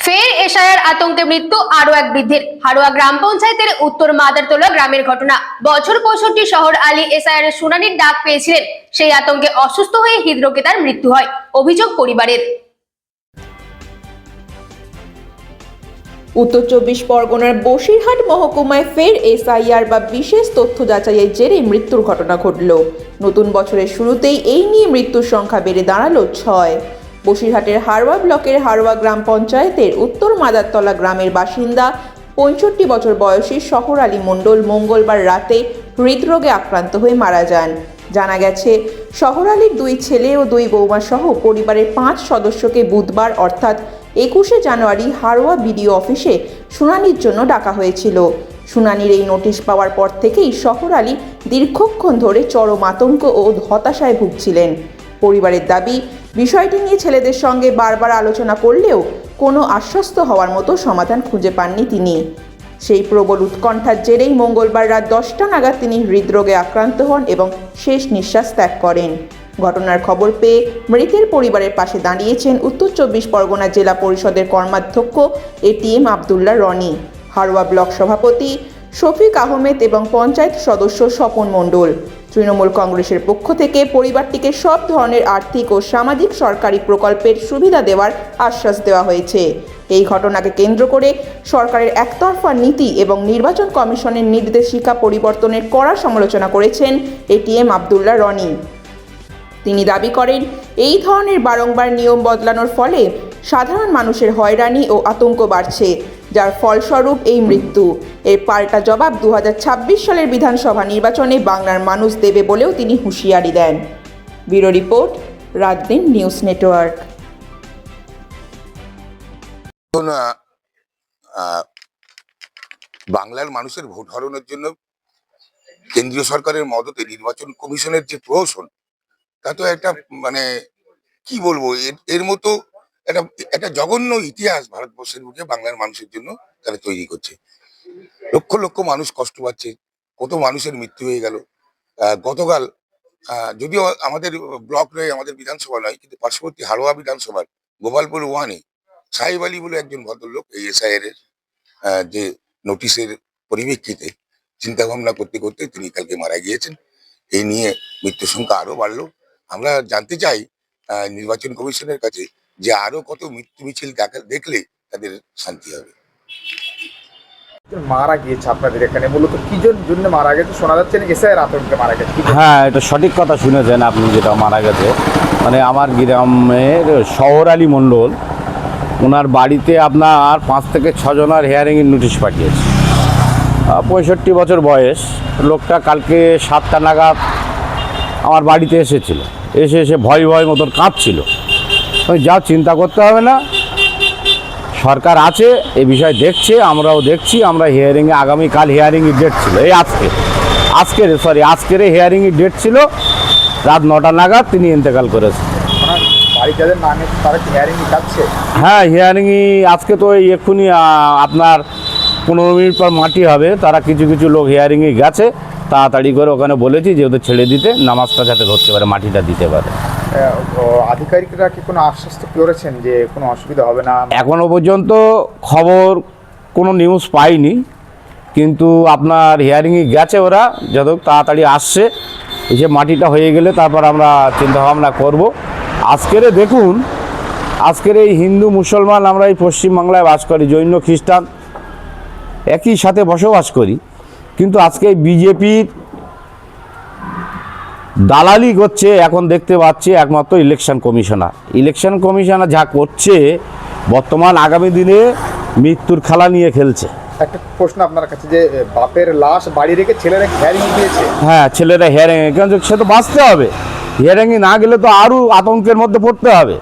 ফের এশায়ার আতঙ্কে মৃত্যু আরো এক বৃদ্ধের। হাড়োয়া গ্রাম পঞ্চায়েতের উত্তর মাদারতলা গ্রামের ঘটনা। বছর 65 শহর আলী এশায়ার শুনানির ডাক পেয়েছিলেন, সেই আতঙ্কে অসুস্থ হয়ে হৃদরোগে তার মৃত্যু হয়। অভিযোগ পরিবারের। উত্তর 24 পরগনার বসিরহাট মহকুমায় ফের এসআইআর বা বিশেষ তথ্য যাচাইয়ের জেরে মৃত্যুর ঘটনা ঘটল। নতুন বছরের শুরুতেই এই নিয়ে মৃত্যুর সংখ্যা বেড়ে দাঁড়ালো 6। বসিরহাটের হাড়োয়া ব্লকের হাড়োয়া গ্রাম পঞ্চায়েতের উত্তর মাদারতলা গ্রামের বাসিন্দা 65 বছর বয়সী শহর আলী মণ্ডল মঙ্গলবার রাতে হৃদরোগে আক্রান্ত হয়ে মারা যান। জানা গেছে, শহর আলীর 2 ছেলে ও 2 বৌমা সহ পরিবারের 5 সদস্যকে বুধবার অর্থাৎ 21শে জানুয়ারি হাড়োয়া বিডিও অফিসে শুনানির জন্য ডাকা হয়েছিল। শুনানির এই নোটিশ পাওয়ার পর থেকেই শহর আলী দীর্ঘক্ষণ ধরে চরম আতঙ্ক ও হতাশায় ভুগছিলেন। পরিবারের দাবি, বিষয়টি নিয়ে ছেলেদের সঙ্গে বারবার আলোচনা করলেও কোনো আশ্বস্ত হওয়ার মতো সমাধান খুঁজে পাননি তিনি। সেই প্রবল উৎকণ্ঠার জেরেই মঙ্গলবার রাত 10টা নাগাদ তিনি হৃদরোগে আক্রান্ত হন এবং শেষ নিঃশ্বাস ত্যাগ করেন। ঘটনার খবর পেয়ে মৃতের পরিবারের পাশে দাঁড়িয়েছেন উত্তর 24 পরগনা জেলা পরিষদের কর্মাধ্যক্ষ এটিএম আবদুল্লাহ রনি, হাড়োয়া ব্লক সভাপতি শফিক আহমেদ এবং পঞ্চায়েত সদস্য স্বপন মণ্ডল। তৃণমূল কংগ্রেসের পক্ষ থেকে পরিবারটিকে সব ধরনের আর্থিক ও সামাজিক সরকারি প্রকল্পের সুবিধা দেওয়ার আশ্বাস দেওয়া হয়েছে। এই ঘটনাকে কেন্দ্র করে সরকারের একতরফা নীতি এবং নির্বাচন কমিশনের নির্দেশিকা পরিবর্তনের কড়া সমালোচনা করেছেন এটিএম আবদুল্লাহ রনি। তিনি দাবি করেন, এই ধরনের বারংবার নিয়ম বদলানোর ফলে সাধারণ মানুষের হয়রানি ও আতঙ্ক বাড়ছে, যার ফলস্বরূপ এই মৃত্যু। এর পাল্টা জবাব 2026 সালের বিধানসভা নির্বাচনে বাংলার মানুষ দেবে বলেও তিনি হুঁশিয়ারি দেন। Bureau report, রাতদিন news network. বাংলার মানুষের ভোট হারানোর জন্য কেন্দ্রীয় সরকারের মদতে নির্বাচন কমিশনের যে প্রহসন, তা তো একটা কি বলবো, এর মতো একটা জঘন্য ইতিহাস ভারতবর্ষের বুকে বাংলার মানুষের জন্য তারা তৈরি করছে। লক্ষ লক্ষ মানুষ কষ্ট পাচ্ছে, কত মানুষের মৃত্যু হয়ে গেল। গতকাল যদিও আমাদের ব্লক নয়, আমাদের বিধানসভা নয়, কিন্তু পার্শ্ববর্তী হাড়োয়া বিধানসভার গোপালপুর 1-এ সাহেব আলী বলে একজন ভদ্রলোক এই এসআইআর এর যে নোটিশের পরিপ্রেক্ষিতে চিন্তা ভাবনা করতে করতে তিনি কালকে মারা গিয়েছেন। এই নিয়ে মৃত্যুর সংখ্যা আরো বাড়লো। আমরা জানতে চাই নির্বাচন কমিশনের কাছে যে আরো কত মৃত্যু মিছিল দেখলে তাদের শান্তি হবে। মারা গিয়েছে আপনাদের এখানে, মূলত কি জন্য মারা গেছে শোনা যাচ্ছে নাকি এসআইআর আতঙ্কে মারা গেছে? হ্যাঁ, এটা সঠিক কথা শুনেছেন আপনি, যেটা মারা গেছে আমার গ্রামের শহর আলী মণ্ডল, ওনার বাড়িতে আপনার 5 থেকে 6 জনের হিয়ারিংয়ের নোটিশ পাঠিয়েছে। 65 বছর বয়স লোকটা কালকে 7টা নাগাদ আমার বাড়িতে এসেছিল। এসে ভয় মতন কাঁদছিল। যা চিন্তা করতে হবে না, সরকার আছে, এই বিষয় দেখছে, আমরাও দেখছি। আমরা হিয়ারিংয়ে আগামীকাল হিয়ারিংয়ের ডেট ছিল, এই আজকের হিয়ারিংয়ের ডেট ছিল। রাত 9টা নাগাদ তিনি ইন্তেকাল করেছেন। হ্যাঁ, হিয়ারিংই আজকে তো এক্ষুনি আপনার 15 মিনিট পর মাটি হবে। তারা কিছু লোক হিয়ারিংয়ে গেছে, তাড়াতাড়ি করে ওখানে বলেছি যে ওদের ছেড়ে দিতে, নামাজটা যাতে ধরতে পারে, মাটিটা দিতে পারে। আধিকারিকরা কি কোনো আশ্বাস করেছেন যে কোনো অসুবিধা হবে না? এখনো পর্যন্ত খবর কোনো নিউজ পাইনি, কিন্তু আপনার হিয়ারিংয়ে গেছে ওরা, যত তাড়াতাড়ি আসছে, এসে মাটিটা হয়ে গেলে তারপর আমরা চিন্তাভাবনা করব। আজকের এই হিন্দু মুসলমান, আমরা এই পশ্চিমবাংলায় বাস করি, জৈন খ্রিস্টান একই সাথে বসবাস করি, কিন্তু আজকে বিজেপির দালালি করছে এখন দেখতে পাচ্ছি একমাত্র ইলেকশন কমিশনার যা করছে, বর্তমান আগামী দিনে মৃত্যুর খেলা নিয়ে খেলছে। একটা প্রশ্ন আপনার কাছে, যে বাপের লাশ বাড়ি রেখে ছেলেরা হিয়ারিং দিয়েছে। হ্যাঁ, ছেলেরা হিয়ারিং, কিন্তু সে তো বাঁচতে হবে, হিয়ারিংয়ে না গেলে তো আরও আতঙ্কের মধ্যে পড়তে হবে।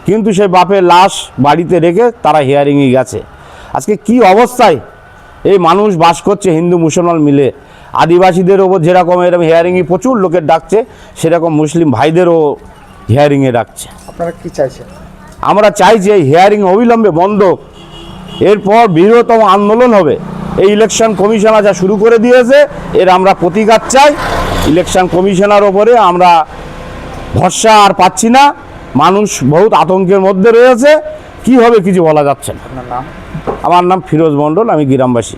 কিন্তু সেই বাপের লাশ বাড়িতে রেখে তারা হিয়ারিংয়ে গেছে। আজকে কি অবস্থায় এই মানুষ বাস করছে হিন্দু মুসলমান মিলে। আদিবাসীদের ওপর যেরকম এরকম হিয়ারিংয়ে প্রচুর লোকের ডাকছে, সেরকম মুসলিম ভাইদেরও হিয়ারিংয়ে ডাকছে। আপনারা কি চাইছেন? আমরা চাই যে এই হিয়ারিং অবিলম্বে বন্ধ, এরপর বৃহত্তম আন্দোলন হবে। এই ইলেকশন কমিশনার যা শুরু করে দিয়েছে, এর আমরা প্রতিকার চাই। ইলেকশন কমিশনার ওপরে আমরা ভরসা আর পাচ্ছি না, মানুষ বহুত আতঙ্কের মধ্যে রয়েছে। কি হবে কিছু বলা যাচ্ছে না। আপনার নাম? আমার নাম ফিরোজ মণ্ডল, আমি গ্রামবাসী।